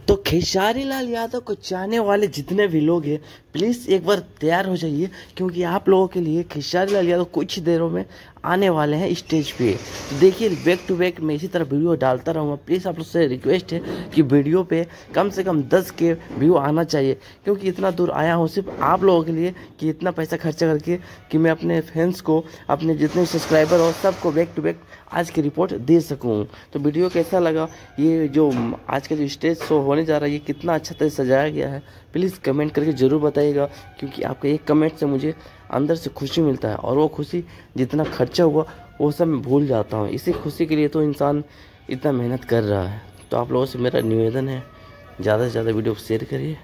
तो खेसारी लाल यादव को चाहने वाले जितने भी लोग हैं प्लीज़ एक बार तैयार हो जाइए, क्योंकि आप लोगों के लिए खेसारी लाल यादव कुछ ही देरों में आने वाले हैं स्टेज पे। तो देखिए बैक टू बैक मैं इसी तरह वीडियो डालता रहूँगा। प्लीज़ आप लोग से रिक्वेस्ट है कि वीडियो पे कम से कम 10 के व्यू आना चाहिए, क्योंकि इतना दूर आया हूँ सिर्फ आप लोगों के लिए कि इतना पैसा खर्चा करके कि मैं अपने फैंस को, अपने जितने सब्सक्राइबर और सबको बैक टू बैक आज की रिपोर्ट दे सकूँ। तो वीडियो कैसा लगा, ये जो आज का जो स्टेज शो होने जा रहा है ये कितना अच्छा तरह सजाया गया है, प्लीज़ कमेंट करके ज़रूर बताइएगा, क्योंकि आपके एक कमेंट से मुझे अंदर से खुशी मिलता है और वो खुशी जितना खर्चा हुआ वो सब मैं भूल जाता हूँ। इसी खुशी के लिए तो इंसान इतना मेहनत कर रहा है। तो आप लोगों से मेरा निवेदन है ज़्यादा से ज़्यादा वीडियो को शेयर करिए।